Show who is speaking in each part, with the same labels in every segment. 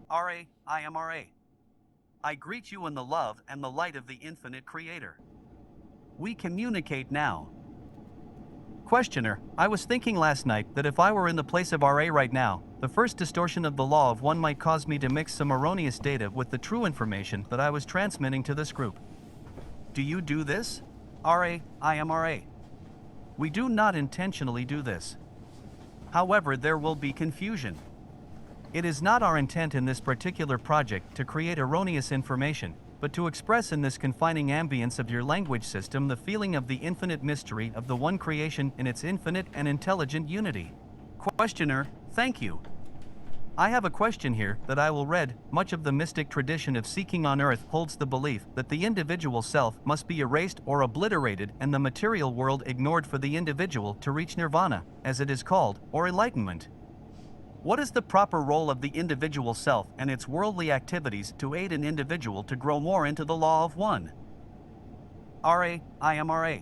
Speaker 1: I am RA. I greet you in the love and the light of the infinite Creator. We communicate now. Questioner, I was thinking last night that if I were in the place of RA right now, the first distortion of the law of one might cause me to mix some erroneous data with the true information that I was transmitting to this group. Do you do this? RA, I am RA. We do not intentionally do this. However, there will be confusion. It is not our intent in this particular project to create erroneous information, but to express in this confining ambience of your language system the feeling of the infinite mystery of the one creation in its infinite and intelligent unity. Questioner, thank you. I have a question here that I will read. Much of the mystic tradition of seeking on earth holds the belief that the individual self must be erased or obliterated and the material world ignored for the individual to reach nirvana, as it is called, or enlightenment. What is the proper role of the individual self and its worldly activities to aid an individual to grow more into the law of one? RA, I am RA.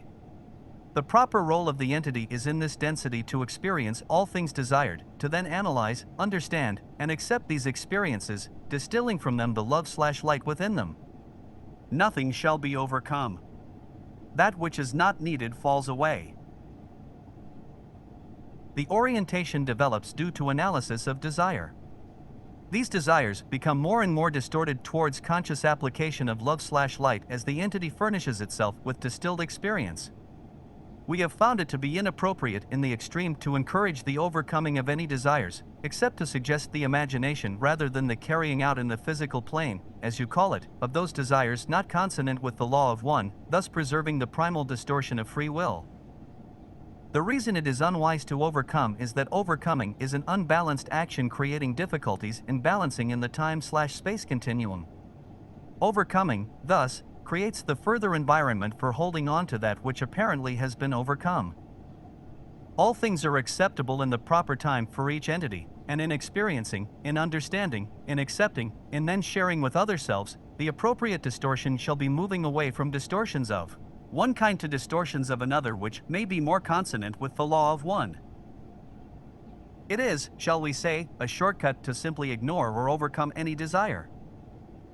Speaker 1: The proper role of the entity is in this density to experience all things desired, to then analyze, understand, and accept these experiences, distilling from them the love/light within them. Nothing shall be overcome. That which is not needed falls away. The orientation develops due to analysis of desire. These desires become more and more distorted towards conscious application of love/light as the entity furnishes itself with distilled experience. We have found it to be inappropriate in the extreme to encourage the overcoming of any desires, except to suggest the imagination rather than the carrying out in the physical plane, as you call it, of those desires not consonant with the law of one, thus preserving the primal distortion of free will. The reason it is unwise to overcome is that overcoming is an unbalanced action creating difficulties in balancing in the time/space continuum. Overcoming, thus, creates the further environment for holding on to that which apparently has been overcome. All things are acceptable in the proper time for each entity, and in experiencing, in understanding, in accepting, in then sharing with other selves, the appropriate distortion shall be moving away from distortions of one kind to distortions of another which may be more consonant with the law of one. It is, shall we say, a shortcut to simply ignore or overcome any desire.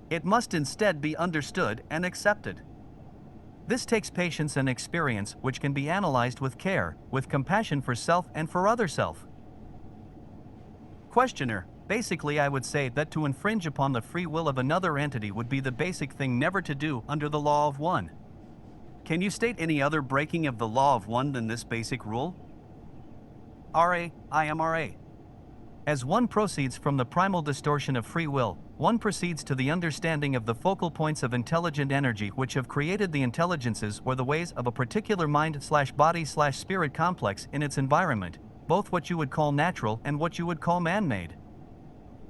Speaker 1: It must instead be understood and accepted. This takes patience and experience which can be analyzed with care, with compassion for self and for other self. Questioner, basically I would say that to infringe upon the free will of another entity would be the basic thing never to do under the law of one. Can you state any other breaking of the law of one than this basic rule? RA, I am RA. As one proceeds from the primal distortion of free will, one proceeds to the understanding of the focal points of intelligent energy which have created the intelligences or the ways of a particular mind/body/spirit complex in its environment, both what you would call natural and what you would call man-made.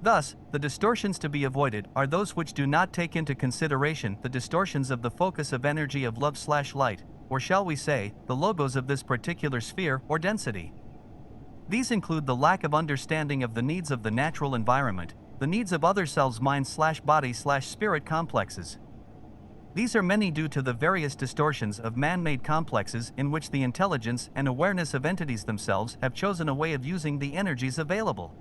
Speaker 1: Thus, the distortions to be avoided are those which do not take into consideration the distortions of the focus of energy of love/light, or shall we say, the logos of this particular sphere or density. These include the lack of understanding of the needs of the natural environment, the needs of other selves' mind/body/spirit complexes. These are many due to the various distortions of man-made complexes in which the intelligence and awareness of entities themselves have chosen a way of using the energies available.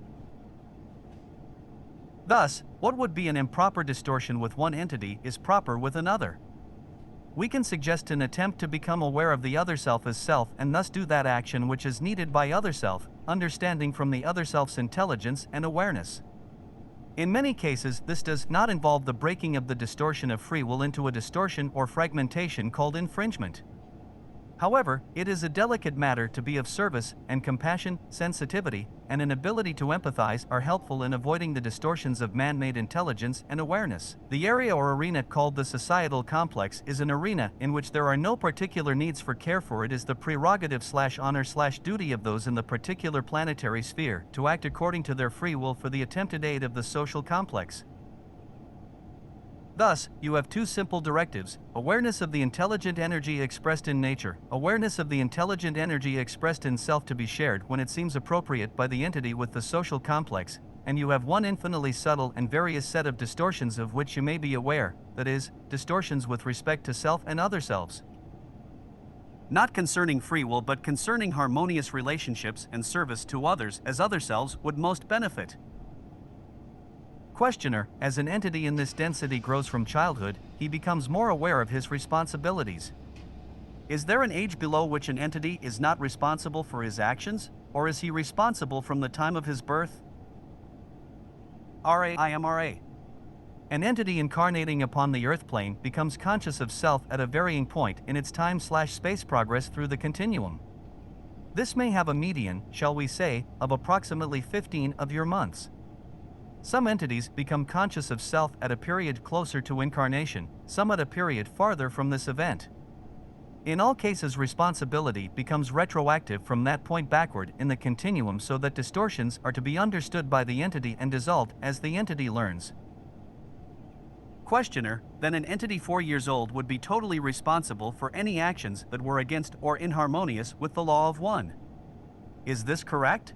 Speaker 1: Thus, what would be an improper distortion with one entity is proper with another. We can suggest an attempt to become aware of the other self as self and thus do that action which is needed by other self, understanding from the other self's intelligence and awareness. In many cases, this does not involve the breaking of the distortion of free will into a distortion or fragmentation called infringement. However, it is a delicate matter to be of service, and compassion, sensitivity, and an ability to empathize are helpful in avoiding the distortions of man-made intelligence and awareness. The area or arena called the societal complex is an arena in which there are no particular needs for care, for it is the prerogative/honor/duty of those in the particular planetary sphere to act according to their free will for the attempted aid of the social complex. Thus, you have two simple directives: awareness of the intelligent energy expressed in nature, awareness of the intelligent energy expressed in self to be shared when it seems appropriate by the entity with the social complex, and you have one infinitely subtle and various set of distortions of which you may be aware, that is, distortions with respect to self and other selves. Not concerning free will but concerning harmonious relationships and service to others as other selves would most benefit. Questioner, as an entity in this density grows from childhood, he becomes more aware of his responsibilities. Is there an age below which an entity is not responsible for his actions, or is he responsible from the time of his birth? RA. An entity incarnating upon the earth plane becomes conscious of self at a varying point in its time/space progress through the continuum. This may have a median, shall we say, of approximately 15 of your months. Some entities become conscious of self at a period closer to incarnation, some at a period farther from this event. In all cases, responsibility becomes retroactive from that point backward in the continuum, so that distortions are to be understood by the entity and dissolved as the entity learns. Questioner, then an entity 4 years old would be totally responsible for any actions that were against or inharmonious with the law of one. Is this correct?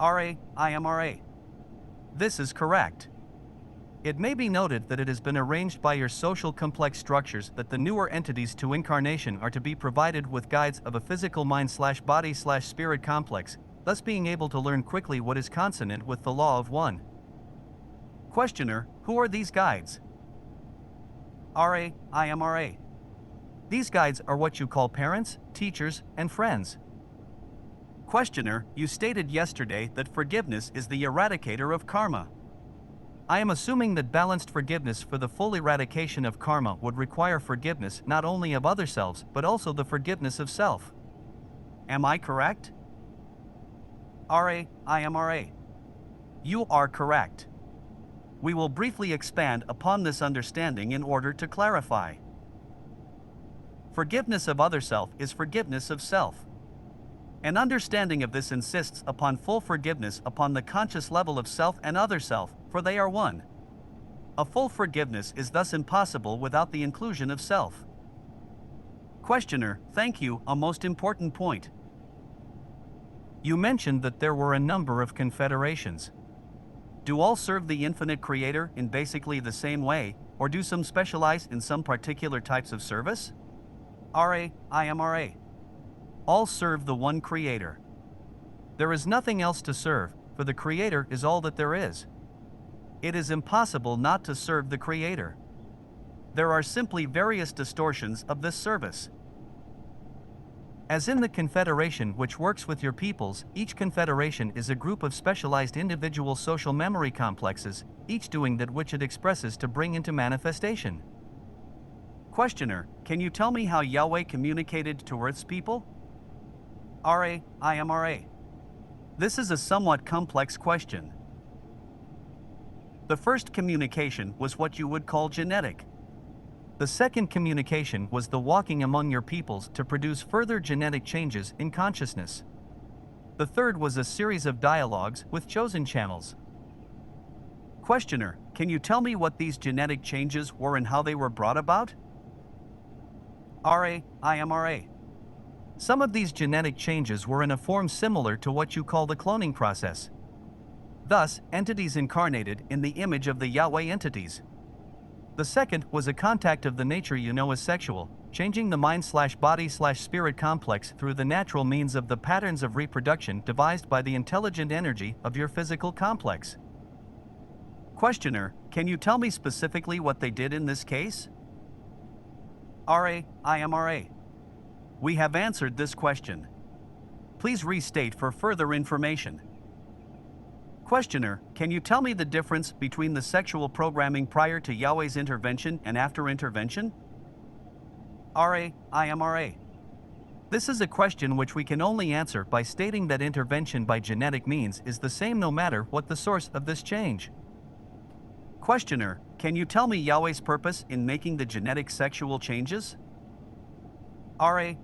Speaker 1: RA. This is correct. It may be noted that it has been arranged by your social complex structures that the newer entities to incarnation are to be provided with guides of a physical mind/body/spirit complex, thus being able to learn quickly what is consonant with the law of one. Questioner, who are these guides? RA. These guides are what you call parents, teachers, and friends. Questioner, you stated yesterday that forgiveness is the eradicator of karma. I am assuming that balanced forgiveness for the full eradication of karma would require forgiveness not only of other selves but also the forgiveness of self. Am I correct? RA. You are correct. We will briefly expand upon this understanding in order to clarify. Forgiveness of other self is forgiveness of self. An understanding of this insists upon full forgiveness upon the conscious level of self and other self, for they are one. A full forgiveness is thus impossible without the inclusion of self. Questioner, thank you, a most important point. You mentioned that there were a number of confederations. Do all serve the infinite creator in basically the same way, or do some specialize in some particular types of service? RA. All serve the one creator. There is nothing else to serve, for the creator is all that there is. It is impossible not to serve the creator. There are simply various distortions of this service. As in the confederation which works with your peoples, each confederation is a group of specialized individual social memory complexes, each doing that which it expresses to bring into manifestation. Questioner, can you tell me how Yahweh communicated to Earth's people? RA. This is a somewhat complex question. The first communication was what you would call genetic. The second communication was the walking among your peoples to produce further genetic changes in consciousness. The third was a series of dialogues with chosen channels. Questioner, can you tell me what these genetic changes were and how they were brought about? RA. Some of these genetic changes were in a form similar to what you call the cloning process. Thus, entities incarnated in the image of the Yahweh entities. The second was a contact of the nature you know as sexual, changing the mind/body/spirit complex through the natural means of the patterns of reproduction devised by the intelligent energy of your physical complex. Questioner, can you tell me specifically what they did in this case? RA. We have answered this question. Please restate for further information. Questioner, can you tell me the difference between the sexual programming prior to Yahweh's intervention and after intervention? RA. This is a question which we can only answer by stating that intervention by genetic means is the same no matter what the source of this change. Questioner, can you tell me Yahweh's purpose in making the genetic sexual changes? RA.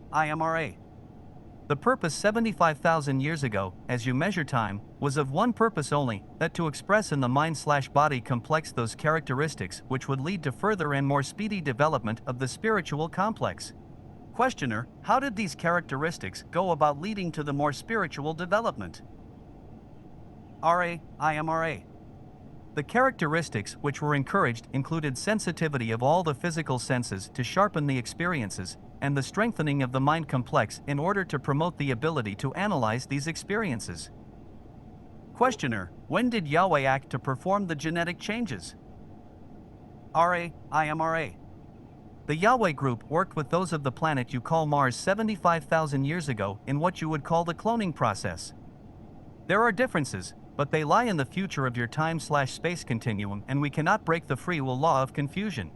Speaker 1: The purpose 75,000 years ago, as you measure time, was of one purpose only, that to express in the mind/body complex those characteristics which would lead to further and more speedy development of the spiritual complex. Questioner, how did these characteristics go about leading to the more spiritual development? RA. The characteristics which were encouraged included sensitivity of all the physical senses to sharpen the experiences, and the strengthening of the mind complex in order to promote the ability to analyze these experiences. Questioner, when did Yahweh act to perform the genetic changes? IMRA. The Yahweh group worked with those of the planet you call Mars 75,000 years ago in what you would call the cloning process. There are differences, but they lie in the future of your time/space continuum, and we cannot break the free will law of confusion.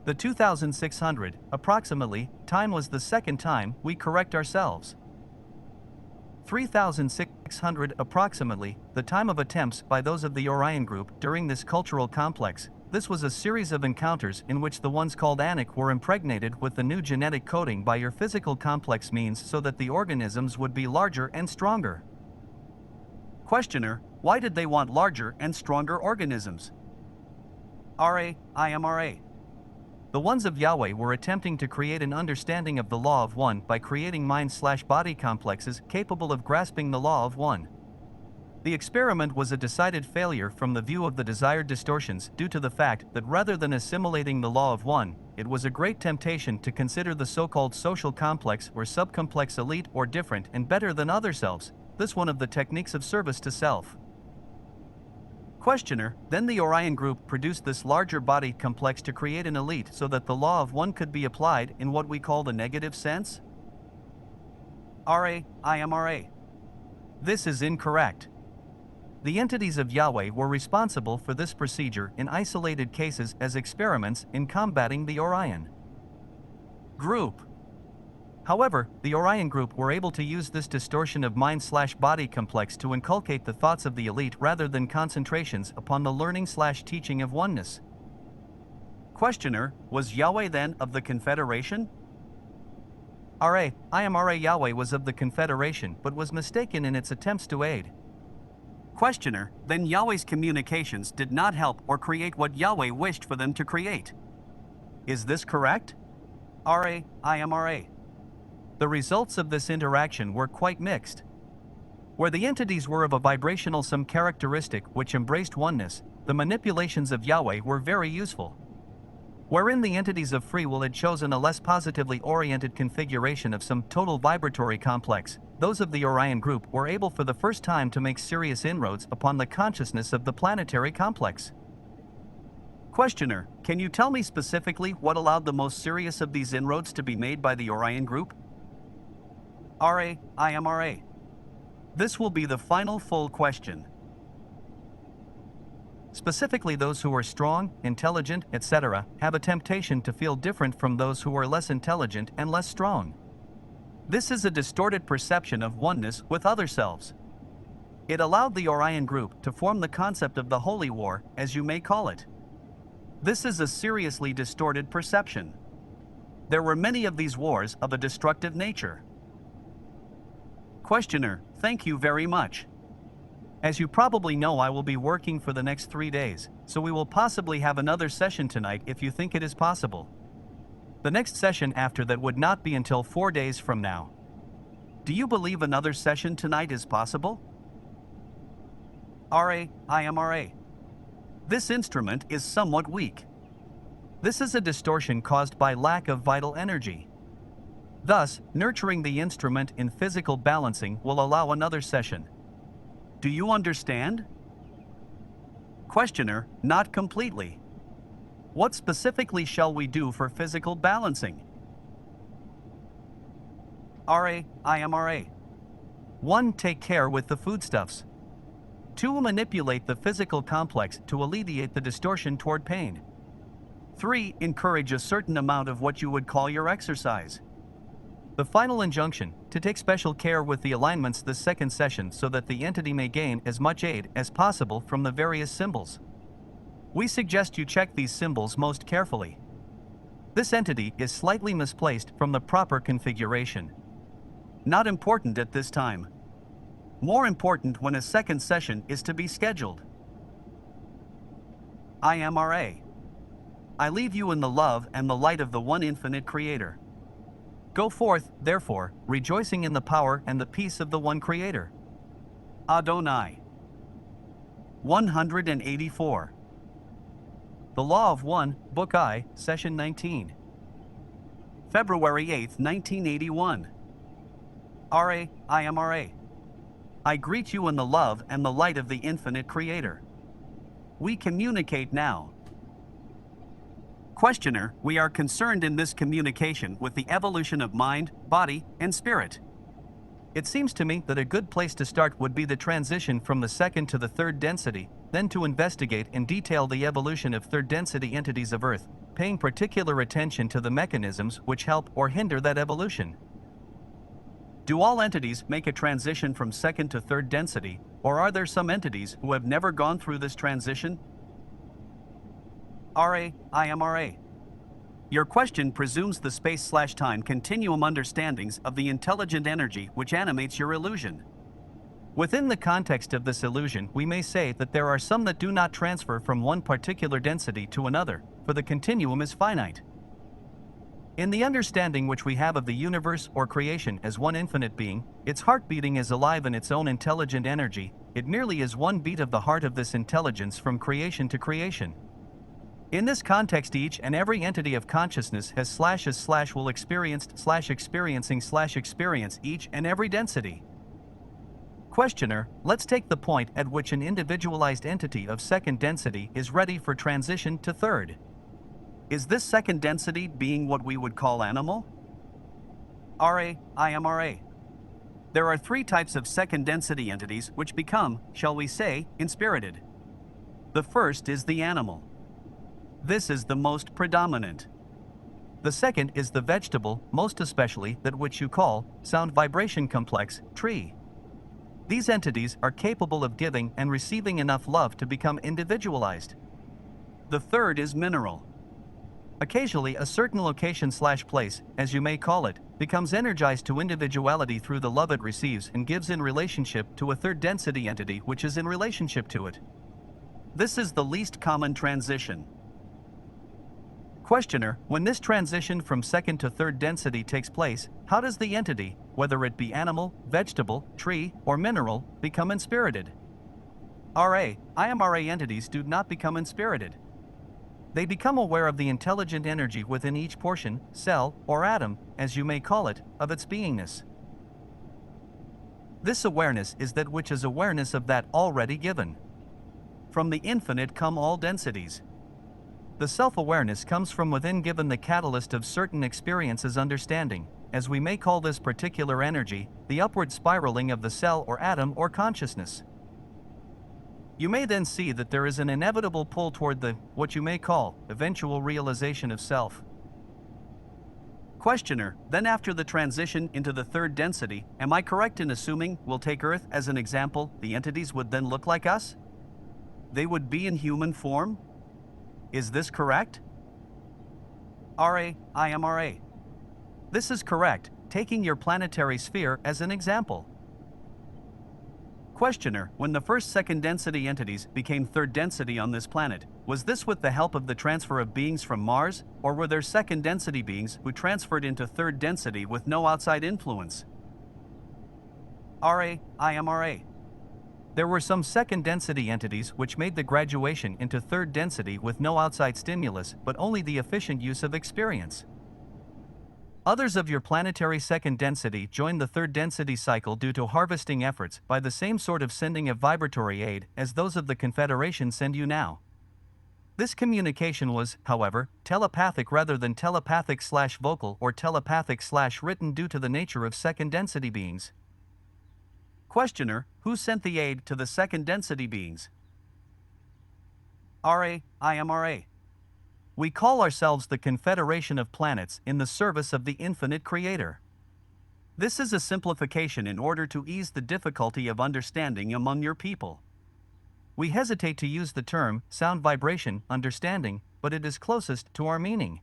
Speaker 1: The 2600, approximately, time was the second time we correct ourselves. 3600, approximately, the time of attempts by those of the Orion group during this cultural complex. This was a series of encounters in which the ones called Anak were impregnated with the new genetic coding by your physical complex means so that the organisms would be larger and stronger. Questioner, why did they want larger and stronger organisms? IMRA. The ones of Yahweh were attempting to create an understanding of the law of one by creating mind/body complexes capable of grasping the law of one. The experiment was a decided failure from the view of the desired distortions due to the fact that rather than assimilating the law of one, it was a great temptation to consider the so-called social complex or subcomplex elite or different and better than other selves, this one of the techniques of service to self. Questioner, then the Orion group produced this larger body complex to create an elite so that the law of one could be applied in what we call the negative sense? IMRA. This is incorrect. The entities of Yahweh were responsible for this procedure in isolated cases as experiments in combating the Orion group. However, the Orion group were able to use this distortion of mind/body complex to inculcate the thoughts of the elite rather than concentrations upon the learning/teaching of oneness. Questioner, was Yahweh then of the Confederation? IMRA. Yahweh was of the Confederation but was mistaken in its attempts to aid. Questioner, then Yahweh's communications did not help or create what Yahweh wished for them to create. Is this correct? IMRA. The results of this interaction were quite mixed. Where the entities were of a vibrational some characteristic which embraced oneness, the manipulations of Yahweh were very useful. Wherein the entities of free will had chosen a less positively oriented configuration of some total vibratory complex, those of the Orion group were able for the first time to make serious inroads upon the consciousness of the planetary complex. Questioner, can you tell me specifically what allowed the most serious of these inroads to be made by the Orion group? IMRA. This will be the final full question. Specifically, those who are strong, intelligent, etc., have a temptation to feel different from those who are less intelligent and less strong. This is a distorted perception of oneness with other selves. It allowed the Orion group to form the concept of the Holy War, as you may call it. This is a seriously distorted perception. There were many of these wars of a destructive nature. Questioner, thank you very much. As you probably know, I will be working for the next 3 days, so we will possibly have another session tonight if you think it is possible. The next session after that would not be until 4 days from now. Do you believe another session tonight is possible? IMRA. This instrument is somewhat weak. This is a distortion caused by lack of vital energy. Thus, nurturing the instrument in physical balancing will allow another session. Do you understand? Questioner, not completely. What specifically shall we do for physical balancing? IMRA. 1. Take care with the foodstuffs. 2. Manipulate the physical complex to alleviate the distortion toward pain. 3. Encourage a certain amount of what you would call your exercise. The final injunction, to take special care with the alignments this second session so that the entity may gain as much aid as possible from the various symbols. We suggest you check these symbols most carefully. This entity is slightly misplaced from the proper configuration. Not important at this time. More important when a second session is to be scheduled. IMRA. I leave you in the love and the light of the one infinite Creator. Go forth, therefore, rejoicing in the power and the peace of the one Creator. Adonai. 184. The Law of One, Book I, Session 19. February 8, 1981. IMRA. I greet you in the love and the light of the infinite Creator. We communicate now. Questioner, we are concerned in this communication with the evolution of mind, body, and spirit. It seems to me that a good place to start would be the transition from the second to the third density, then to investigate in detail the evolution of third density entities of Earth, paying particular attention to the mechanisms which help or hinder that evolution. Do all entities make a transition from second to third density, or are there some entities who have never gone through this transition? IMRA. Your question presumes the space/time continuum understandings of the intelligent energy which animates your illusion. Within the context of this illusion, we may say that there are some that do not transfer from one particular density to another, for the continuum is finite. In the understanding which we have of the universe or creation as one infinite being, its heart beating is alive in its own intelligent energy, it merely is one beat of the heart of this intelligence from creation to creation. In this context, each and every entity of consciousness has will experiencing/experience each and every density. Questioner, let's take the point at which an individualized entity of second density is ready for transition to third. Is this second density being what we would call animal? IMRA. There are three types of second density entities which become, shall we say, inspirited. The first is the animal. This is the most predominant. The second is the vegetable, most especially that which you call sound vibration complex, tree. These entities are capable of giving and receiving enough love to become individualized. The third is mineral. Occasionally, a certain location/place, as you may call it, becomes energized to individuality through the love it receives and gives in relationship to a third density entity which is in relationship to it. This is the least common transition. Questioner, when this transition from second to third density takes place, how does the entity, whether it be animal, vegetable, tree, or mineral, become inspirited? IMRA entities do not become inspirited. They become aware of the intelligent energy within each portion, cell, or atom, as you may call it, of its beingness. This awareness is that which is awareness of that already given. From the infinite come all densities. The self-awareness comes from within, given the catalyst of certain experiences understanding, as we may call this particular energy, the upward spiraling of the cell or atom or consciousness. You may then see that there is an inevitable pull toward the, what you may call, eventual realization of self. Questioner, then after the transition into the third density, am I correct in assuming, we'll take Earth as an example, the entities would then look like us? They would be in human form? Is this correct? IMRA. This is correct, taking your planetary sphere as an example. Questioner, when the first second density entities became third density on this planet, was this with the help of the transfer of beings from Mars, or were there second density beings who transferred into third density with no outside influence? IMRA. There were some second density entities which made the graduation into third density with no outside stimulus, but only the efficient use of experience. Others of your planetary second density joined the third density cycle due to harvesting efforts by the same sort of sending of vibratory aid as those of the Confederation send you now. This communication was, however, telepathic rather than telepathic/vocal or telepathic/written due to the nature of second density beings. Questioner, who sent the aid to the second density beings? IMRA. We call ourselves the Confederation of Planets in the service of the infinite Creator. This is a simplification in order to ease the difficulty of understanding among your people. We hesitate to use the term sound vibration understanding, but it is closest to our meaning.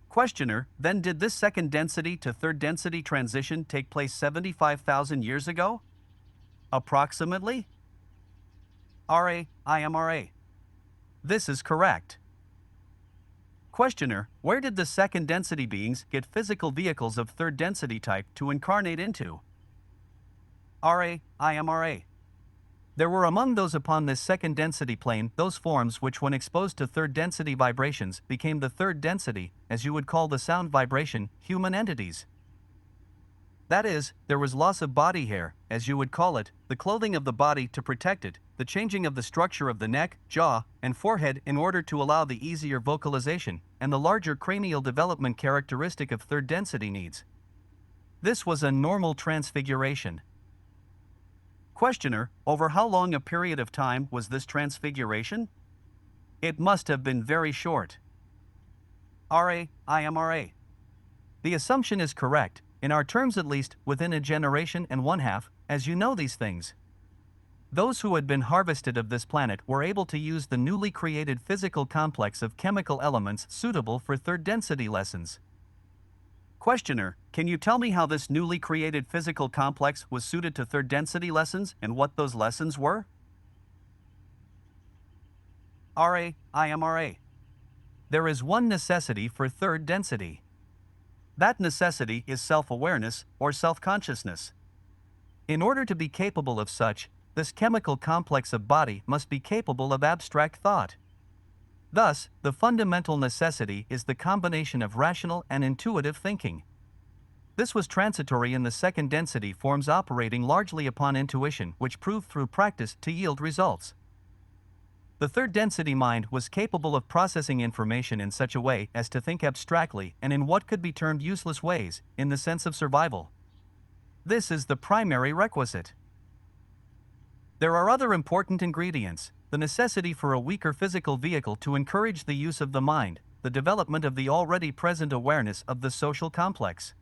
Speaker 1: Questioner, then did this second density to third density transition take place 75,000 years ago? Approximately? IMRA. This is correct. Questioner, where did the second density beings get physical vehicles of third density type to incarnate into? IMRA. There were among those upon this second density plane those forms which when exposed to third density vibrations became the third density, as you would call the sound vibration, human entities. That is, there was loss of body hair, as you would call it, the clothing of the body to protect it, the changing of the structure of the neck, jaw, and forehead in order to allow the easier vocalization, and the larger cranial development characteristic of third density needs. This was a normal transfiguration. Questioner, over how long a period of time was this transfiguration? It must have been very short. IMRA. The assumption is correct, in our terms at least, within a generation and one half, as you know these things. Those who had been harvested of this planet were able to use the newly created physical complex of chemical elements suitable for third density lessons. Questioner, can you tell me how this newly created physical complex was suited to third density lessons and what those lessons were? IMRA. There is one necessity for third density. That necessity is self-awareness or self-consciousness. In order to be capable of such, this chemical complex of body must be capable of abstract thought. Thus, the fundamental necessity is the combination of rational and intuitive thinking. This was transitory in the second density forms operating largely upon intuition, which proved through practice to yield results. The third density mind was capable of processing information in such a way as to think abstractly and in what could be termed useless ways, in the sense of survival. This is the primary requisite. There are other important ingredients: the necessity for a weaker physical vehicle to encourage the use of the mind, the development of the already present awareness of the social complex.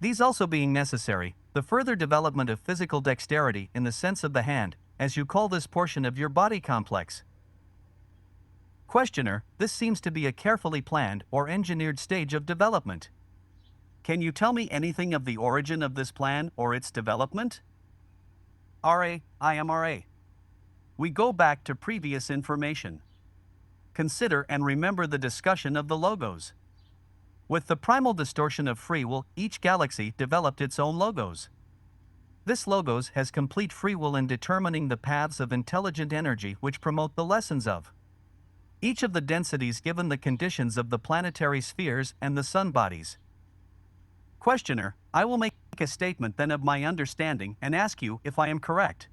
Speaker 1: These also being necessary, the further development of physical dexterity in the sense of the hand, as you call this portion of your body complex. Questioner, this seems to be a carefully planned or engineered stage of development. Can you tell me anything of the origin of this plan or its development? IMRA. We go back to previous information. Consider and remember the discussion of the logos. With the primal distortion of free will, each galaxy developed its own logos. This logos has complete free will in determining the paths of intelligent energy which promote the lessons of each of the densities given the conditions of the planetary spheres and the sun bodies. Questioner, I will make a statement then of my understanding and ask you if I am correct.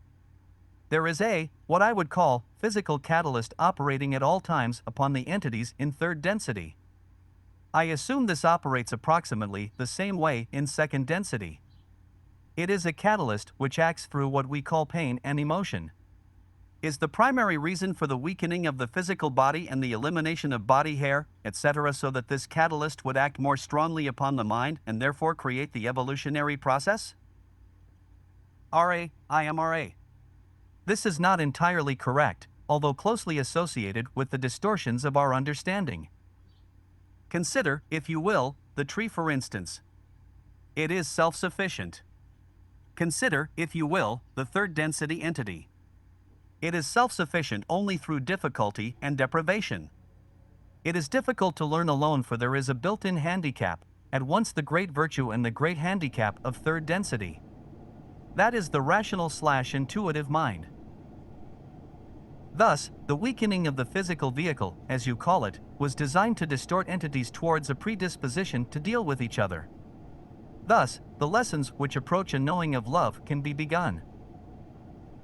Speaker 1: There is what I would call, physical catalyst operating at all times upon the entities in third density. I assume this operates approximately the same way in second density. It is a catalyst which acts through what we call pain and emotion. Is the primary reason for the weakening of the physical body and the elimination of body hair, etc., so that this catalyst would act more strongly upon the mind and therefore create the evolutionary process? IMRA. This is not entirely correct, although closely associated with the distortions of our understanding. Consider, if you will, the tree for instance. It is self-sufficient. Consider, if you will, the third density entity. It is self-sufficient only through difficulty and deprivation. It is difficult to learn alone, for there is a built-in handicap, at once the great virtue and the great handicap of third density. That is the rational/intuitive mind. Thus, the weakening of the physical vehicle, as you call it, was designed to distort entities towards a predisposition to deal with each other. Thus, the lessons which approach a knowing of love can be begun.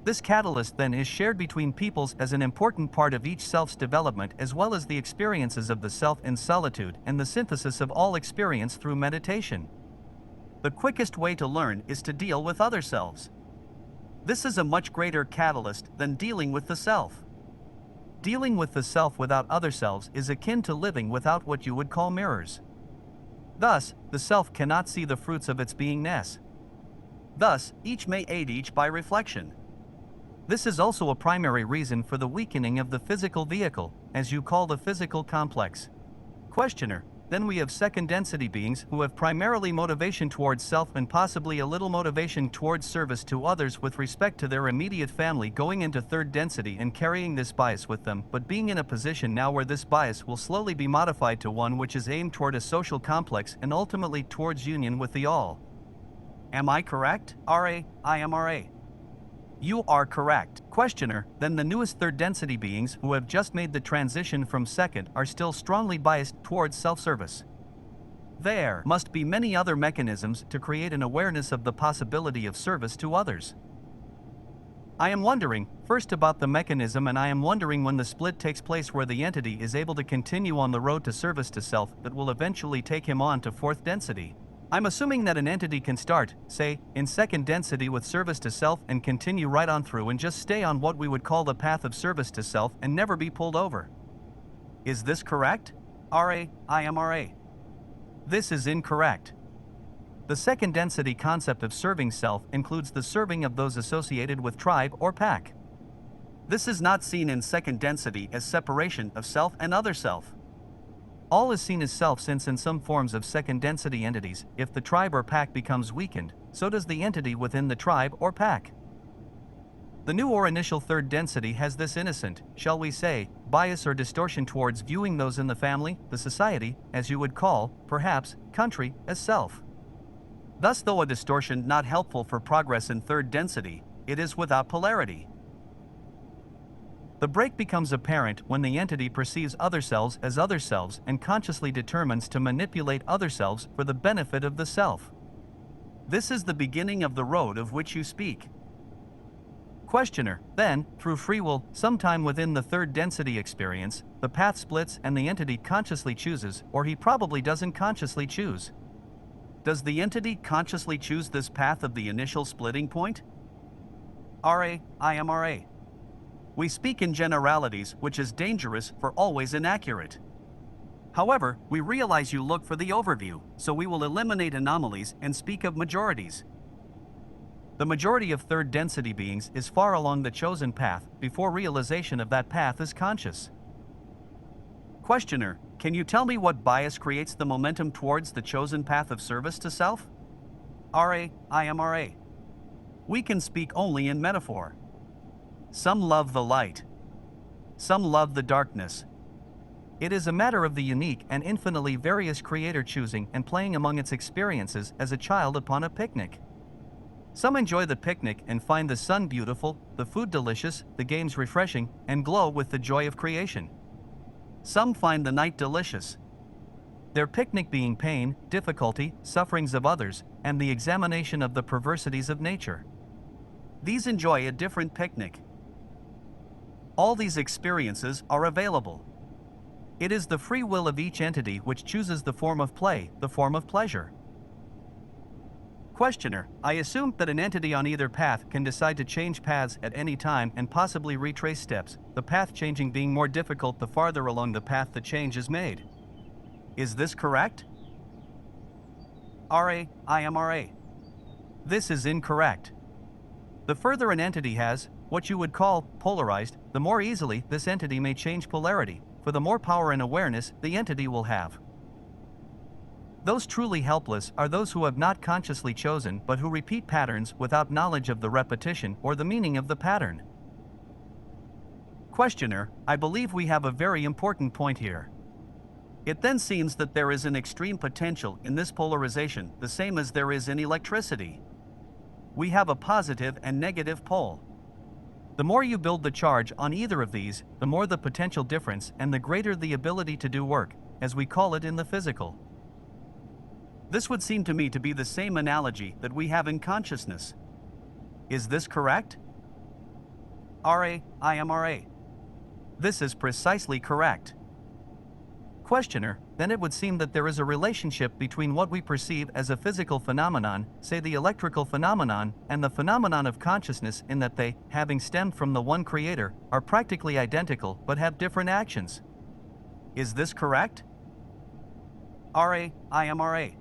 Speaker 1: This catalyst then is shared between peoples as an important part of each self's development, as well as the experiences of the self in solitude and the synthesis of all experience through meditation. The quickest way to learn is to deal with other selves. This is a much greater catalyst than dealing with the self. Dealing with the self without other selves is akin to living without what you would call mirrors. Thus, the self cannot see the fruits of its beingness. Thus, each may aid each by reflection. This is also a primary reason for the weakening of the physical vehicle, as you call the physical complex. Questioner, then we have second density beings who have primarily motivation towards self and possibly a little motivation towards service to others with respect to their immediate family, going into third density and carrying this bias with them, but being in a position now where this bias will slowly be modified to one which is aimed toward a social complex and ultimately towards union with the all. Am I correct? IMRA. You are correct. Questioner, then the newest third density beings who have just made the transition from second are still strongly biased towards self-service. There must be many other mechanisms to create an awareness of the possibility of service to others. I am wondering, first about the mechanism, and I am wondering when the split takes place where the entity is able to continue on the road to service to self that will eventually take him on to fourth density. I'm assuming that an entity can start, say, in second density with service to self and continue right on through and just stay on what we would call the path of service to self and never be pulled over. Is this correct? IMRA. This is incorrect. The second density concept of serving self includes the serving of those associated with tribe or pack. This is not seen in second density as separation of self and other self. All is seen as self, since in some forms of second density entities, if the tribe or pack becomes weakened, so does the entity within the tribe or pack. The new or initial third density has this innocent, shall we say, bias or distortion towards viewing those in the family, the society, as you would call, perhaps, country, as self. Thus, though a distortion not helpful for progress in third density, it is without polarity. The break becomes apparent when the entity perceives other selves as other selves and consciously determines to manipulate other selves for the benefit of the self. This is the beginning of the road of which you speak. Questioner: then, through free will, sometime within the third density experience, the path splits and the entity consciously chooses, or he probably doesn't consciously choose. Does the entity consciously choose this path of the initial splitting point? IMRA. We speak in generalities, which is dangerous for always inaccurate. However, we realize you look for the overview, so we will eliminate anomalies and speak of majorities. The majority of third density beings is far along the chosen path before realization of that path is conscious. Questioner: can you tell me what bias creates the momentum towards the chosen path of service to self? IMRA. We can speak only in metaphor. Some love the light. Some love the darkness. It is a matter of the unique and infinitely various creator choosing and playing among its experiences as a child upon a picnic. Some enjoy the picnic and find the sun beautiful, the food delicious, the games refreshing, and glow with the joy of creation. Some find the night delicious. Their picnic being pain, difficulty, sufferings of others, and the examination of the perversities of nature. These enjoy a different picnic. All these experiences are available. It is the free will of each entity which chooses the form of play, the form of pleasure. Questioner: I assume that an entity on either path can decide to change paths at any time and possibly retrace steps, the path changing being more difficult the farther along the path the change is made. Is this correct? IMRA. This is incorrect. The further an entity has, what you would call, polarized, the more easily this entity may change polarity, for the more power and awareness the entity will have. Those truly helpless are those who have not consciously chosen but who repeat patterns without knowledge of the repetition or the meaning of the pattern. Questioner: I believe we have a very important point here. It then seems that there is an extreme potential in this polarization, the same as there is in electricity. We have a positive and negative pole. The more you build the charge on either of these, the more the potential difference and the greater the ability to do work, as we call it in the physical. This would seem to me to be the same analogy that we have in consciousness. Is this correct? IMRA. This is precisely correct. Questioner: then it would seem that there is a relationship between what we perceive as a physical phenomenon, say the electrical phenomenon, and the phenomenon of consciousness, in that they, having stemmed from the one creator, are practically identical but have different actions. Is this correct? IMRA.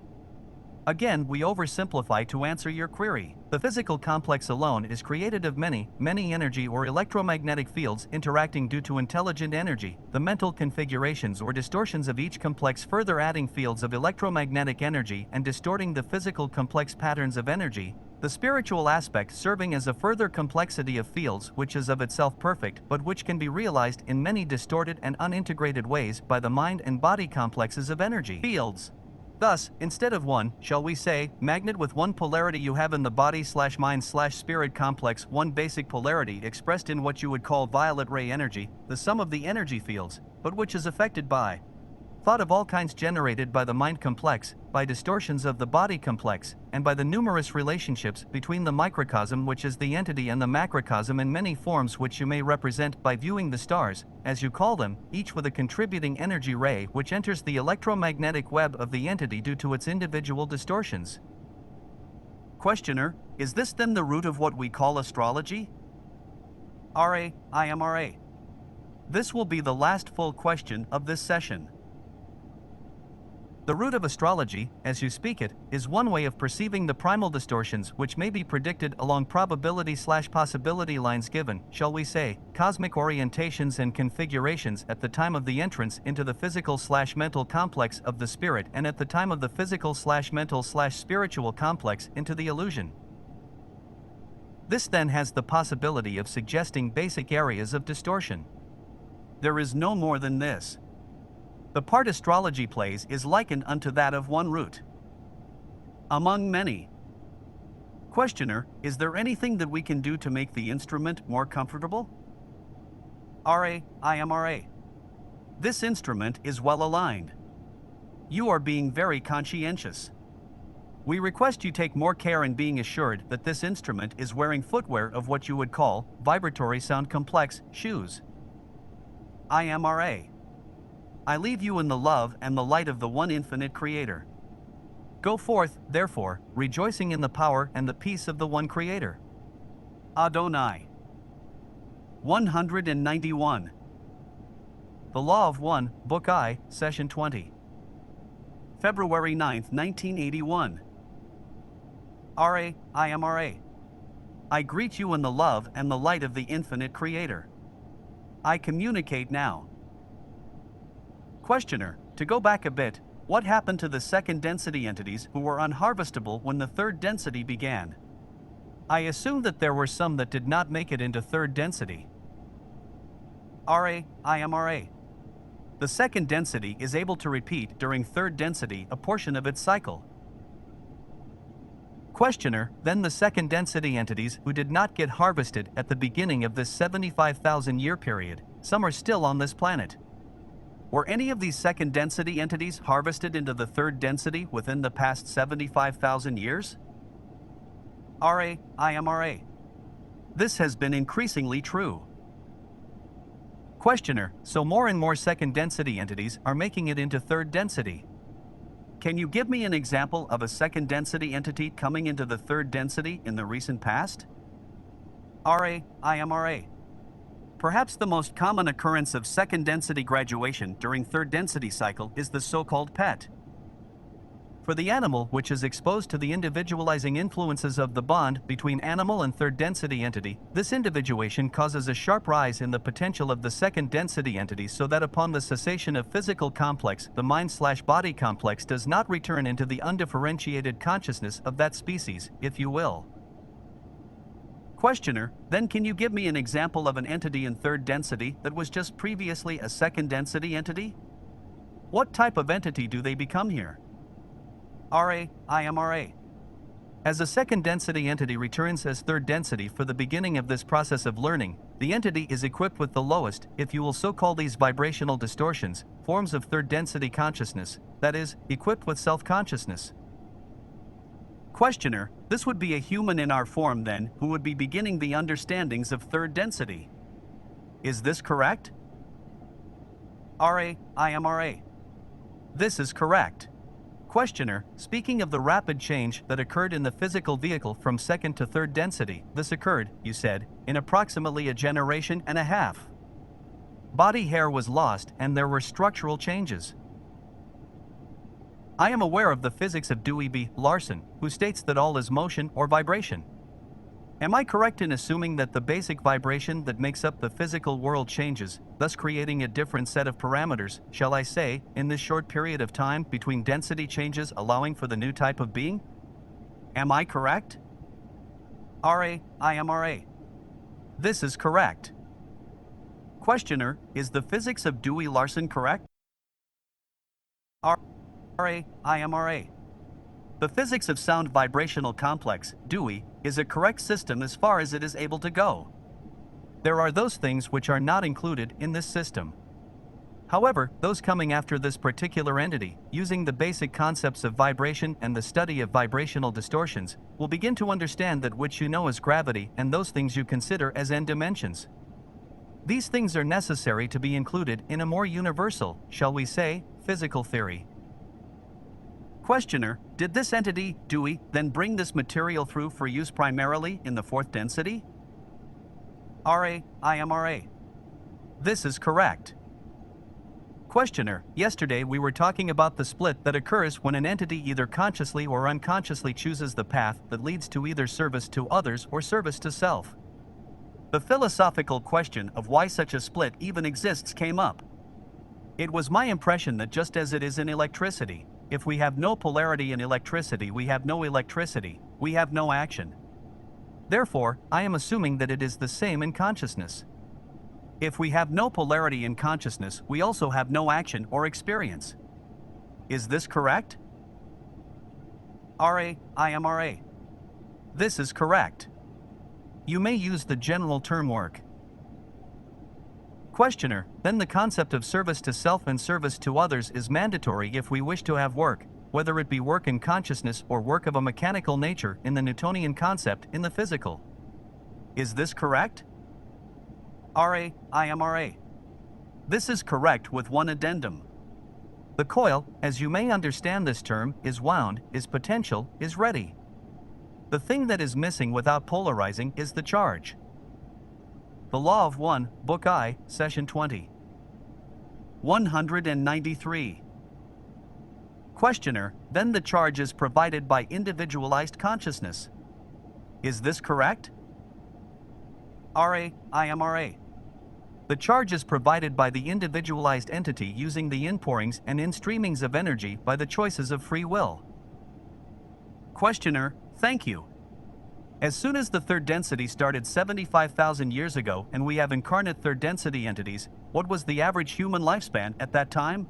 Speaker 1: Again, we oversimplify to answer your query. The physical complex alone is created of many energy or electromagnetic fields interacting due to intelligent energy, the mental configurations or distortions of each complex further adding fields of electromagnetic energy and distorting the physical complex patterns of energy, the spiritual aspect serving as a further complexity of fields which is of itself perfect but which can be realized in many distorted and unintegrated ways by the mind and body complexes of energy fields. Thus, instead of one, shall we say, magnet with one polarity, you have in the body/mind/spirit complex one basic polarity expressed in what you would call violet ray energy, the sum of the energy fields, but which is affected by thought of all kinds generated by the mind complex, by distortions of the body complex, and by the numerous relationships between the microcosm, which is the entity, and the macrocosm in many forms, which you may represent by viewing the stars, as you call them, each with a contributing energy ray which enters the electromagnetic web of the entity due to its individual distortions. Questioner, is this then the root of what we call astrology? RA. This will be the last full question of this session. The root of astrology, as you speak it, is one way of perceiving the primal distortions which may be predicted along probability/possibility lines given, shall we say, cosmic orientations and configurations at the time of the entrance into the physical/mental complex of the spirit, and at the time of the physical/mental/spiritual complex into the illusion. This then has the possibility of suggesting basic areas of distortion. There is no more than this. The part astrology plays is likened unto that of one root among many. Questioner, is there anything that we can do to make the instrument more comfortable? RA. This instrument is well aligned. You are being very conscientious. We request you take more care in being assured that this instrument is wearing footwear of what you would call vibratory sound complex shoes. IMRA. I leave you in the love and the light of the one infinite Creator. Go forth, therefore, rejoicing in the power and the peace of the one Creator. Adonai. 191. The Law of One, Book I, Session 20. February 9, 1981. RA. I greet you in the love and the light of the infinite Creator. I communicate now. Questioner, to go back a bit, what happened to the second density entities who were unharvestable when the third density began? I assume that there were some that did not make it into third density. RA. The second density is able to repeat during third density a portion of its cycle. Questioner, then the second density entities who did not get harvested at the beginning of this 75,000 year period, some are still on this planet. Were any of these second density entities harvested into the third density within the past 75,000 years? RA. This has been increasingly true. Questioner, so more and more second density entities are making it into third density. Can you give me an example of a second density entity coming into the third density in the recent past? RA. Perhaps the most common occurrence of second density graduation during third density cycle is the so-called pet. For the animal which is exposed to the individualizing influences of the bond between animal and third density entity, this individuation causes a sharp rise in the potential of the second density entity, so that upon the cessation of physical complex, the mind/body complex does not return into the undifferentiated consciousness of that species, if you will. Questioner, then can you give me an example of an entity in third density that was just previously a second density entity? What type of entity do they become here? RA. As a second density entity returns as third density for the beginning of this process of learning, the entity is equipped with the lowest, if you will so call these vibrational distortions, forms of third density consciousness, that is, equipped with self-consciousness. Questioner, this would be a human in our form then, who would be beginning the understandings of third density. Is this correct? RA. This is correct. Questioner, speaking of the rapid change that occurred in the physical vehicle from second to third density, this occurred, you said, in approximately a generation and a half. Body hair was lost and there were structural changes. I am aware of the physics of Dewey B. Larson, who states that all is motion or vibration. Am I correct in assuming that the basic vibration that makes up the physical world changes, thus creating a different set of parameters, shall I say, in this short period of time between density changes, allowing for the new type of being? Am I correct? RA. This is correct. Questioner, is the physics of Dewey Larson correct? RA. The physics of sound vibrational complex, Dewey, is a correct system as far as it is able to go. There are those things which are not included in this system. However, those coming after this particular entity, using the basic concepts of vibration and the study of vibrational distortions, will begin to understand that which you know as gravity and those things you consider as n dimensions. These things are necessary to be included in a more universal, shall we say, physical theory. Questioner, did this entity, Dewey, then bring this material through for use primarily in the fourth density? RA. This is correct. Questioner, yesterday we were talking about the split that occurs when an entity either consciously or unconsciously chooses the path that leads to either service to others or service to self. The philosophical question of why such a split even exists came up. It was my impression that just as it is in electricity, if we have no polarity in electricity, we have no electricity, we have no action. Therefore, I am assuming that it is the same in consciousness. If we have no polarity in consciousness, we also have no action or experience. Is this correct? RA. This is correct. You may use the general term work. Questioner, then the concept of service to self and service to others is mandatory if we wish to have work, whether it be work in consciousness or work of a mechanical nature in the Newtonian concept in the physical. Is this correct? RA. This is correct with one addendum. The coil, as you may understand this term, is wound, is potential, is ready. The thing that is missing without polarizing is the charge. The Law of One, Book I, Session 20. 193. Questioner, then the charge is provided by individualized consciousness. Is this correct? RA. The charge is provided by the individualized entity using the inpourings and instreamings of energy by the choices of free will. Questioner, thank you. As soon as the third density started 75,000 years ago and we have incarnate third density entities, what was the average human lifespan at that time?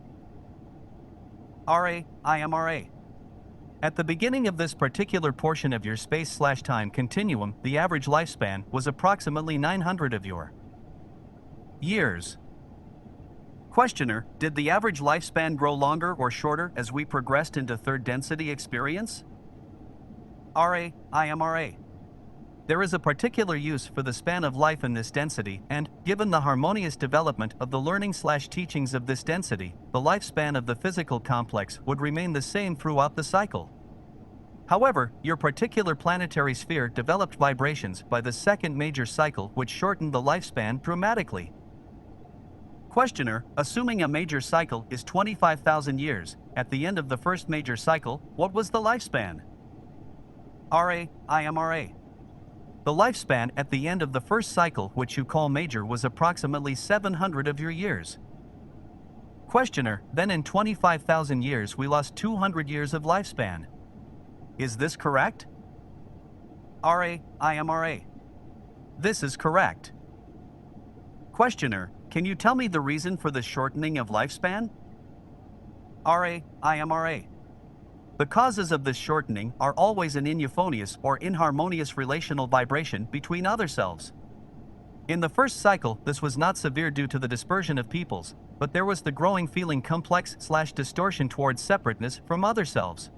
Speaker 1: RA. At the beginning of this particular portion of your space/time continuum, the average lifespan was approximately 900 of your years. Questioner, did the average lifespan grow longer or shorter as we progressed into third density experience? RA. There is a particular use for the span of life in this density, and, given the harmonious development of the learning/teachings of this density, the lifespan of the physical complex would remain the same throughout the cycle. However, your particular planetary sphere developed vibrations by the second major cycle which shortened the lifespan dramatically. Questioner, assuming a major cycle is 25,000 years, at the end of the first major cycle, what was the lifespan? RA. The lifespan at the end of the first cycle, which you call major, was approximately 700 of your years. Questioner, then in 25,000 years we lost 200 years of lifespan. Is this correct? RA. This is correct. Questioner, can you tell me the reason for the shortening of lifespan? RA. The causes of this shortening are always an ineuphonious or inharmonious relational vibration between other selves. In the first cycle, this was not severe due to the dispersion of peoples, but there was the growing feeling complex/distortion towards separateness from other selves.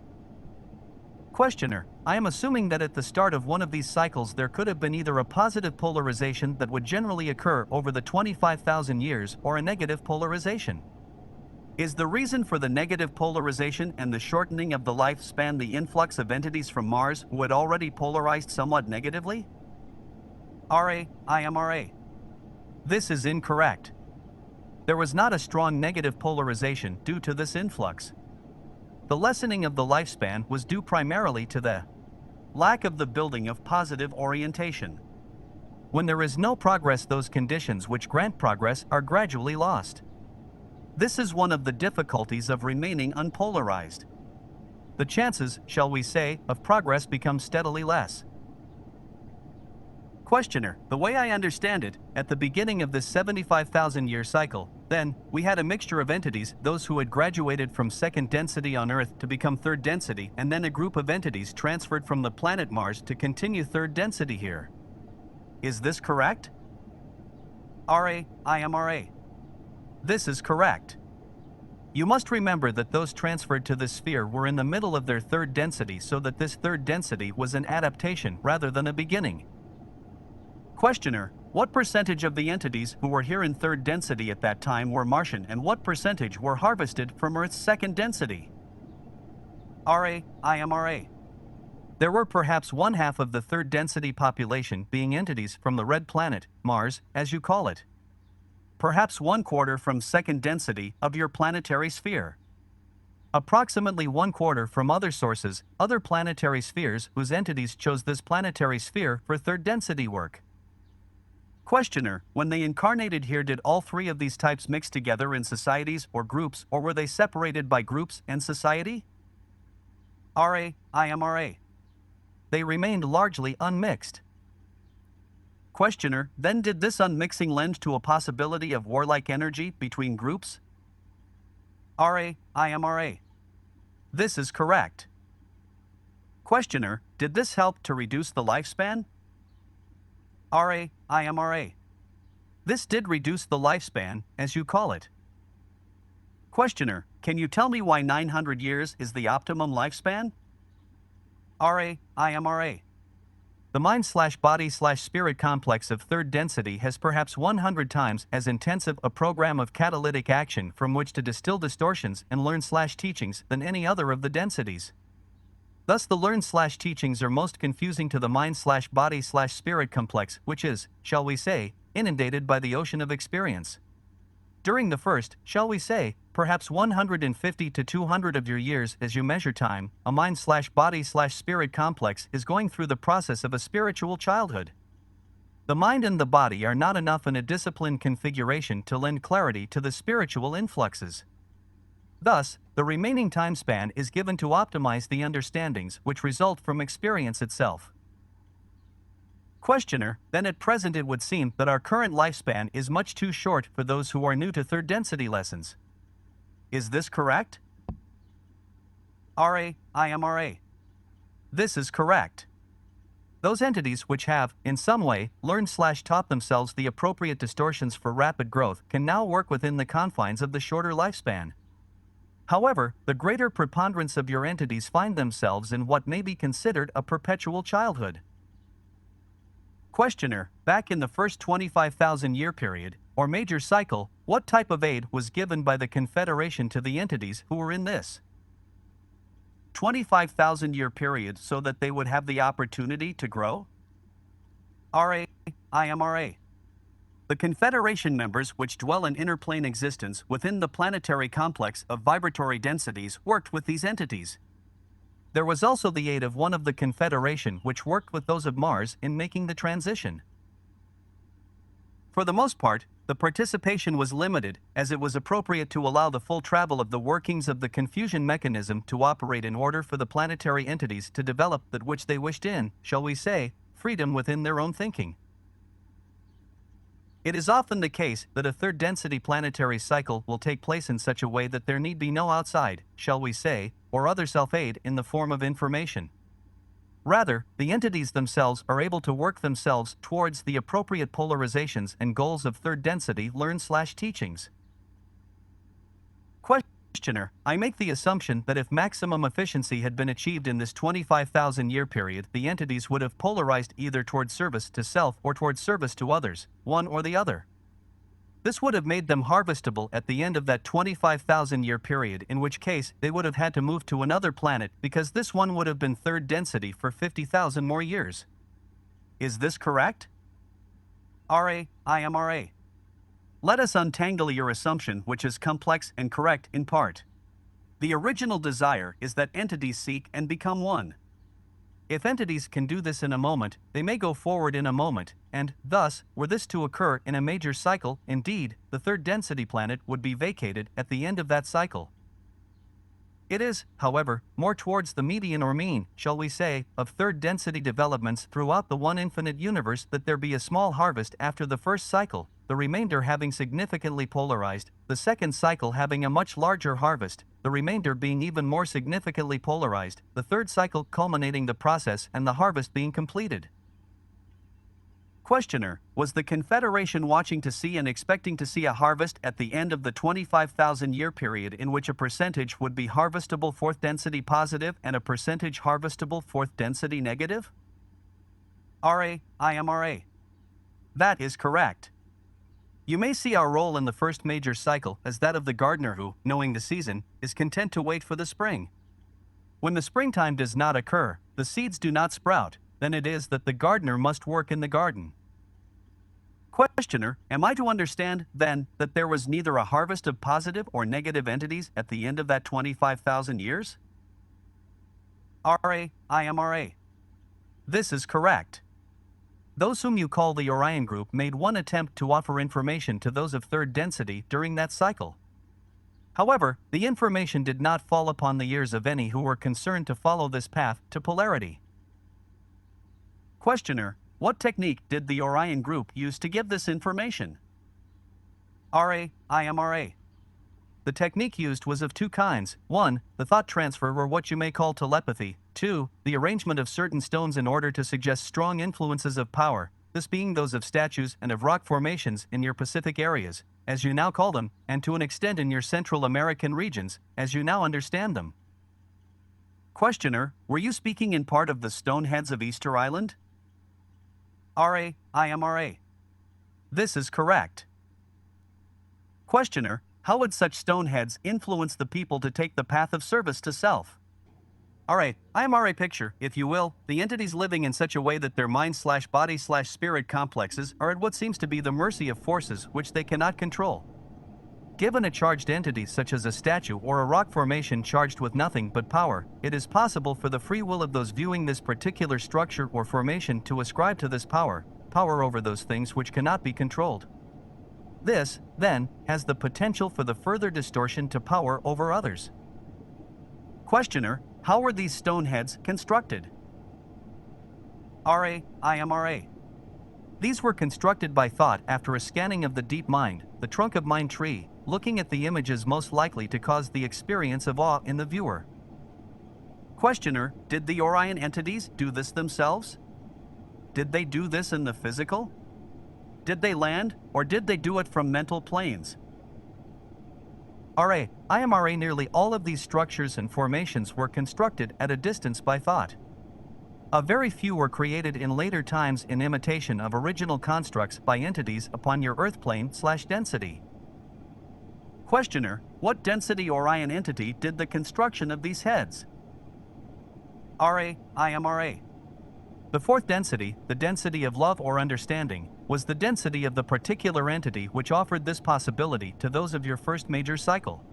Speaker 1: Questioner, I am assuming that at the start of one of these cycles there could have been either a positive polarization that would generally occur over the 25,000 years or a negative polarization. Is the reason for the negative polarization and the shortening of the lifespan the influx of entities from Mars who had already polarized somewhat negatively? RA. This is incorrect. There was not a strong negative polarization due to this influx. The lessening of the lifespan was due primarily to the lack of the building of positive orientation. When there is no progress, those conditions which grant progress are gradually lost. This is one of the difficulties of remaining unpolarized. The chances, shall we say, of progress become steadily less. Questioner, the way I understand it, at the beginning of this 75,000-year cycle, then, we had a mixture of entities, those who had graduated from second density on Earth to become third density, and then a group of entities transferred from the planet Mars to continue third density here. Is this correct? RA. This is correct. You must remember that those transferred to this sphere were in the middle of their third density, so that this third density was an adaptation rather than a beginning. Questioner: what percentage of the entities who were here in third density at that time were Martian, and what percentage were harvested from Earth's second density? IMRA. There were perhaps one half of the third density population being entities from the red planet, Mars, as you call it. Perhaps 1/4 from second density of your planetary sphere. Approximately 1/4 from other sources, other planetary spheres whose entities chose this planetary sphere for third density work. Questioner: when they incarnated here, did all three of these types mix together in societies or groups, or were they separated by groups and society? IMRA. They remained largely unmixed. Questioner: then did this unmixing lend to a possibility of warlike energy between groups? IMRA. This is correct. Questioner: did this help to reduce the lifespan? IMRA. This did reduce the lifespan, as you call it. Questioner: can you tell me why 900 years is the optimum lifespan? IMRA. The mind/body/spirit complex of third density has perhaps 100 times as intensive a program of catalytic action from which to distill distortions and learn/teachings than any other of the densities. Thus the learn/teachings are most confusing to the mind/body/spirit complex, which is, shall we say, inundated by the ocean of experience. During the first, shall we say, perhaps 150 to 200 of your years as you measure time, a mind/body/spirit complex is going through the process of a spiritual childhood. The mind and the body are not enough in a disciplined configuration to lend clarity to the spiritual influxes. Thus, the remaining time span is given to optimize the understandings which result from experience itself. Questioner: then at present it would seem that our current lifespan is much too short for those who are new to third density lessons. Is this correct? IMRA. This is correct. Those entities which have, in some way, learned/taught themselves the appropriate distortions for rapid growth can now work within the confines of the shorter lifespan. However, the greater preponderance of your entities find themselves in what may be considered a perpetual childhood. Questioner: back in the first 25,000-year period, or major cycle, what type of aid was given by the Confederation to the entities who were in this 25,000-year period so that they would have the opportunity to grow? IMRA. The Confederation members which dwell in interplane existence within the planetary complex of vibratory densities worked with these entities. There was also the aid of one of the Confederation which worked with those of Mars in making the transition. For the most part, the participation was limited, as it was appropriate to allow the full travel of the workings of the confusion mechanism to operate in order for the planetary entities to develop that which they wished in, shall we say, freedom within their own thinking. It is often the case that a third density planetary cycle will take place in such a way that there need be no outside, shall we say, or other self-aid in the form of information. Rather, the entities themselves are able to work themselves towards the appropriate polarizations and goals of third density learn/teachings. Questioner: I make the assumption that if maximum efficiency had been achieved in this 25,000-year period, the entities would have polarized either towards service to self or towards service to others, one or the other. This would have made them harvestable at the end of that 25,000-year period, in which case they would have had to move to another planet because this one would have been third density for 50,000 more years. Is this correct? IMRA. Let us untangle your assumption, which is complex and correct in part. The original desire is that entities seek and become one. If entities can do this in a moment, they may go forward in a moment, and, thus, were this to occur in a major cycle, indeed, the third density planet would be vacated at the end of that cycle. It is, however, more towards the median or mean, shall we say, of third density developments throughout the one infinite universe that there be a small harvest after the first cycle, the remainder having significantly polarized, the second cycle having a much larger harvest, the remainder being even more significantly polarized, the third cycle culminating the process and the harvest being completed. Questioner, was the Confederation watching to see and expecting to see a harvest at the end of the 25,000-year period in which a percentage would be harvestable fourth density positive and a percentage harvestable fourth density negative? IMRA. That is correct. You may see our role in the first major cycle as that of the gardener who, knowing the season, is content to wait for the spring. When the springtime does not occur, the seeds do not sprout, then it is that the gardener must work in the garden. Questioner, am I to understand, then, that there was neither a harvest of positive or negative entities at the end of that 25,000 years? IMRA. This is correct. Those whom you call the Orion Group made one attempt to offer information to those of third density during that cycle. However, the information did not fall upon the ears of any who were concerned to follow this path to polarity. Questioner, what technique did the Orion Group use to give this information? IMRA. The technique used was of two kinds. 1. The thought transfer, or what you may call telepathy. 2. The arrangement of certain stones in order to suggest strong influences of power, this being those of statues and of rock formations in your Pacific areas, as you now call them, and to an extent in your Central American regions, as you now understand them. Questioner, were you speaking in part of the Stoneheads of Easter Island? IMRA. This is correct. Questioner, how would such stoneheads influence the people to take the path of service to self? IMRA picture, if you will, the entities living in such a way that their mind/body/spirit complexes are at what seems to be the mercy of forces which they cannot control. Given a charged entity such as a statue or a rock formation charged with nothing but power, it is possible for the free will of those viewing this particular structure or formation to ascribe to this power over those things which cannot be controlled. This, then, has the potential for the further distortion to power over others. Questioner, how were these stoneheads constructed? IMRA. These were constructed by thought after a scanning of the deep mind, the trunk of mind tree, looking at the images most likely to cause the experience of awe in the viewer. Questioner, did the Orion entities do this themselves? Did they do this in the physical? Did they land, or did they do it from mental planes? IMRA. Nearly all of these structures and formations were constructed at a distance by thought. A very few were created in later times in imitation of original constructs by entities upon your Earth plane/density. Questioner, what density Orion entity did the construction of these heads? IMRA. The fourth density, the density of love or understanding, was the density of the particular entity which offered this possibility to those of your first major cycle.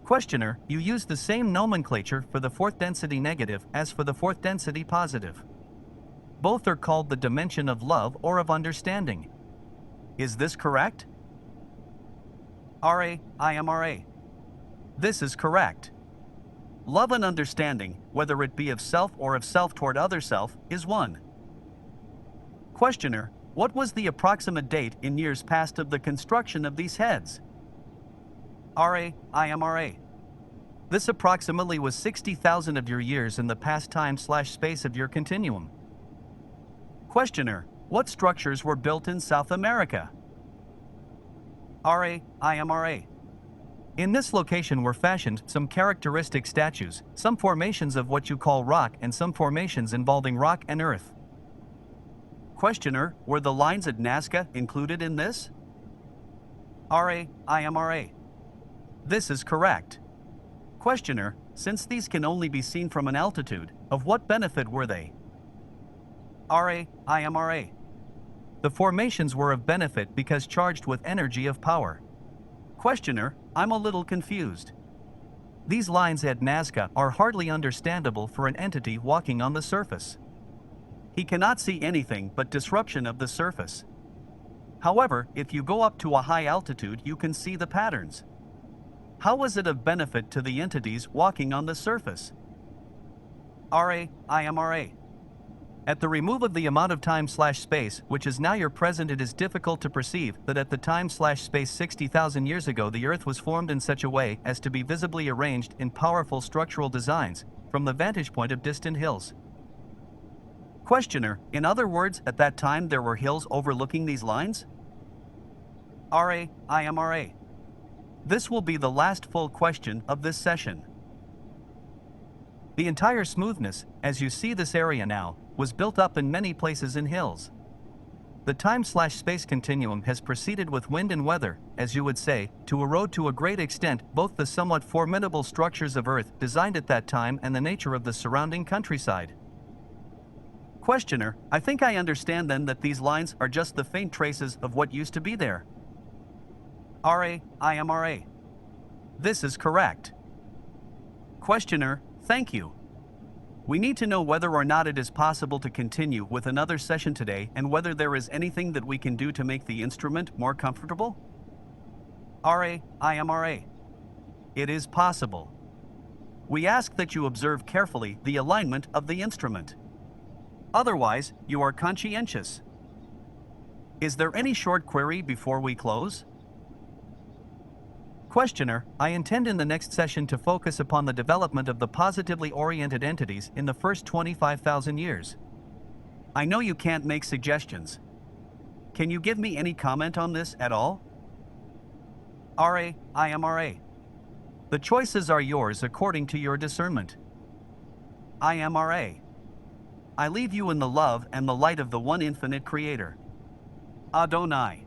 Speaker 1: Questioner, you use the same nomenclature for the fourth density negative as for the fourth density positive. Both are called the dimension of love or of understanding. Is this correct? IMRA. This is correct. Love and understanding, whether it be of self or of self toward other self, is one. Questioner, what was the approximate date in years past of the construction of these heads? IMRA. This approximately was 60,000 of your years in the past time/space of your continuum. Questioner, what structures were built in South America? IMRA. In this location were fashioned some characteristic statues, some formations of what you call rock and some formations involving rock and earth. Questioner, were the lines at Nazca included in this? IMRA. This is correct. Questioner, since these can only be seen from an altitude, of what benefit were they? IMRA. The formations were of benefit because charged with energy of power. Questioner, I'm a little confused. These lines at Nazca are hardly understandable for an entity walking on the surface. He cannot see anything but disruption of the surface. However, if you go up to a high altitude, you can see the patterns. How is it of benefit to the entities walking on the surface? IMRA. At the remove of the amount of time/space, which is now your present, it is difficult to perceive that at the time/space 60,000 years ago the Earth was formed in such a way as to be visibly arranged in powerful structural designs from the vantage point of distant hills. Questioner, in other words, at that time there were hills overlooking these lines? I am RA. This will be the last full question of this session. The entire smoothness, as you see this area now, was built up in many places in hills. The time/space continuum has proceeded with wind and weather, as you would say, to erode to a great extent both the somewhat formidable structures of Earth designed at that time and the nature of the surrounding countryside. Questioner, I think I understand then that these lines are just the faint traces of what used to be there. I am RA. This is correct. Questioner, thank you. We need to know whether or not it is possible to continue with another session today and whether there is anything that we can do to make the instrument more comfortable. I am RA. It is possible. We ask that you observe carefully the alignment of the instrument. Otherwise, you are conscientious. Is there any short query before we close? Questioner, I intend in the next session to focus upon the development of the positively oriented entities in the first 25,000 years. I know you can't make suggestions. Can you give me any comment on this at all? I am RA. The choices are yours according to your discernment. I am RA. I leave you in the love and the light of the one infinite Creator. Adonai.